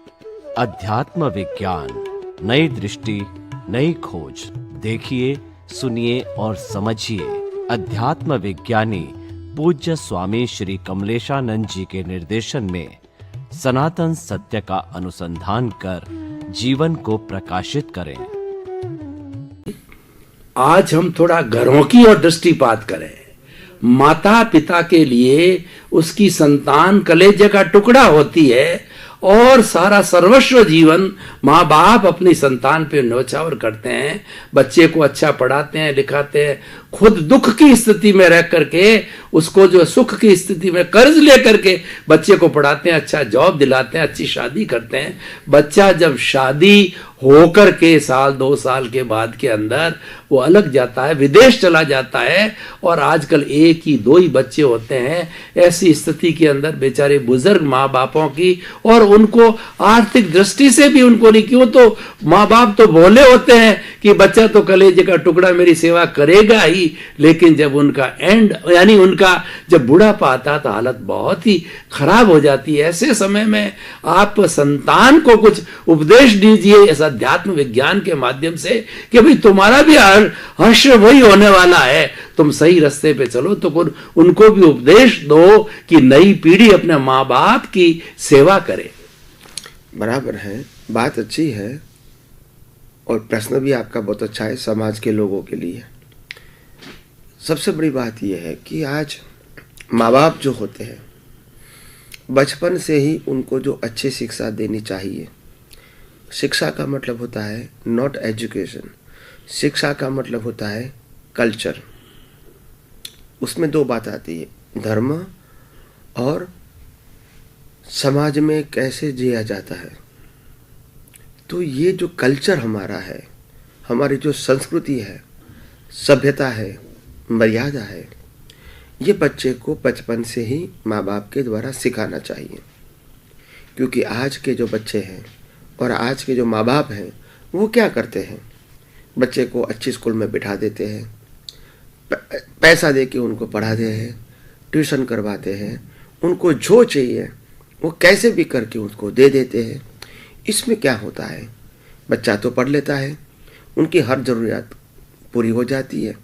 अध्यात्म विज्ञान, नई दृष्टि, नई खोज। देखिए, सुनिए और समझिए। अध्यात्म विज्ञानी पूज्य स्वामी श्री कमलेशानंद जी के निर्देशन में सनातन सत्य का अनुसंधान कर जीवन को प्रकाशित करें। आज हम थोड़ा घरों की ओर दृष्टिपात करें। माता पिता के लिए उसकी संतान कलेजे का टुकड़ा होती है और सारा सर्वस्व जीवन माँ बाप अपनी संतान पे न्योछावर करते हैं, बच्चे को अच्छा पढ़ाते हैं, लिखाते हैं, खुद दुख की स्थिति में रह करके उसको जो सुख की स्थिति में कर्ज ले करके बच्चे को पढ़ाते हैं, अच्छा जॉब दिलाते हैं, अच्छी शादी करते हैं। बच्चा जब शादी होकर के साल 2 साल के बाद के अंदर वो अलग जाता है, विदेश चला जाता है और आजकल 1 ही 2 ही बच्चे होते हैं। ऐसी स्थिति के अंदर बेचारे बुजुर्ग माँ बापों की और उनको आर्थिक दृष्टि से भी उनको नहीं, क्यों तो माँ बाप तो भोले होते हैं कि बच्चा तो कलेजे का टुकड़ा मेरी सेवा करेगा ही, लेकिन जब उनका एंड यानी उनका जब बुढ़ापा आता तो हालत बहुत ही खराब हो जाती है। ऐसे समय में आप संतान को कुछ उपदेश दीजिए इस अध्यात्म विज्ञान के माध्यम से कि भाई तुम्हारा भी हर्ष वही होने वाला है, तुम सही रास्ते पे चलो। तो उनको भी उपदेश दो कि नई पीढ़ी अपने माँ बाप की सेवा करे। बराबर है, बात अच्छी है और प्रश्न भी आपका बहुत अच्छा है समाज के लोगों के लिए। सबसे बड़ी बात यह है कि आज माँ बाप जो होते हैं बचपन से ही उनको जो अच्छी शिक्षा देनी चाहिए। शिक्षा का मतलब होता है नॉट एजुकेशन, शिक्षा का मतलब होता है कल्चर। उसमें 2 बात आती है, धर्म और समाज में कैसे जिया जाता है। तो ये जो कल्चर हमारा है, हमारी जो संस्कृति है, सभ्यता है, मर्यादा है, ये बच्चे को बचपन से ही माँ बाप के द्वारा सिखाना चाहिए। क्योंकि आज के जो बच्चे हैं और आज के जो माँ बाप हैं वो क्या करते हैं, बच्चे को अच्छी स्कूल में बिठा देते हैं, पैसा दे के उनको पढ़ाते हैं, ट्यूशन करवाते हैं, उनको जो चाहिए वो कैसे भी करके उसको दे देते हैं। इसमें क्या होता है, बच्चा तो पढ़ लेता है, उनकी हर ज़रूरियात पूरी हो जाती है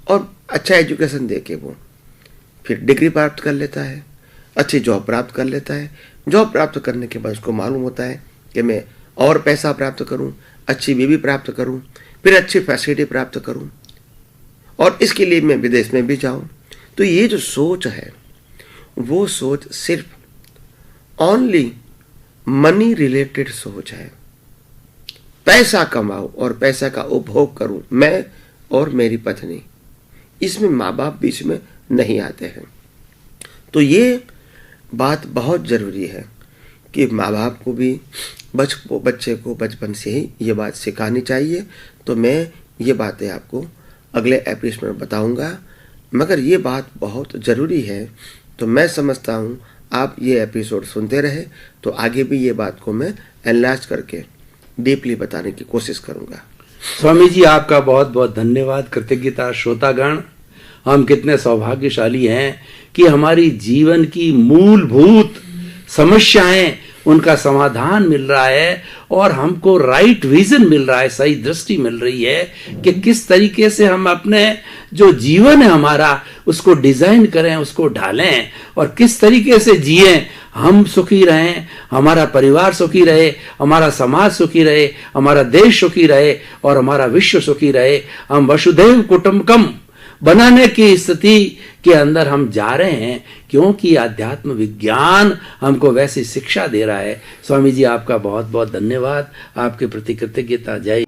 और अच्छा एजुकेशन दे के वो फिर डिग्री प्राप्त कर लेता है, अच्छी जॉब प्राप्त कर लेता है। जॉब प्राप्त करने के बाद उसको मालूम होता है कि मैं और पैसा प्राप्त करूं, अच्छी बीवी प्राप्त करूं, फिर अच्छी फैसिलिटी प्राप्त करूं और इसके लिए मैं विदेश में भी जाऊं। तो ये जो सोच है वो सोच सिर्फ ओनली मनी रिलेटेड सोच है। पैसा कमाओ और पैसा का उपभोग करूं मैं और मेरी पत्नी, इसमें माँ बाप बीच में नहीं आते हैं। तो ये बात बहुत ज़रूरी है कि माँ बाप को भी बच्चे को बचपन से ही ये बात सिखानी चाहिए। तो मैं ये बातें आपको अगले एपिसोड में बताऊंगा, मगर ये बात बहुत ज़रूरी है। तो मैं समझता हूँ आप ये एपिसोड सुनते रहे तो आगे भी ये बात को मैं एनलार्ज करके डीपली बताने की कोशिश करूँगा। स्वामी जी आपका बहुत बहुत धन्यवाद, कृतज्ञता। श्रोतागण, हम कितने सौभाग्यशाली हैं कि हमारी जीवन की मूलभूत समस्याएं उनका समाधान मिल रहा है और हमको राइट विजन मिल रहा है, सही दृष्टि मिल रही है कि किस तरीके से हम अपने जो जीवन है हमारा उसको डिजाइन करें, उसको ढालें और किस तरीके से जिएं, हम सुखी रहें, हमारा परिवार सुखी रहे, हमारा समाज सुखी रहे, हमारा देश सुखी रहे और हमारा विश्व सुखी रहे। हम वसुधैव कुटुंबकम बनाने की स्थिति के अंदर हम जा रहे हैं, क्योंकि आध्यात्म विज्ञान हमको वैसी शिक्षा दे रहा है। स्वामी जी आपका बहुत बहुत धन्यवाद, आपके प्रति कृतज्ञता। जय।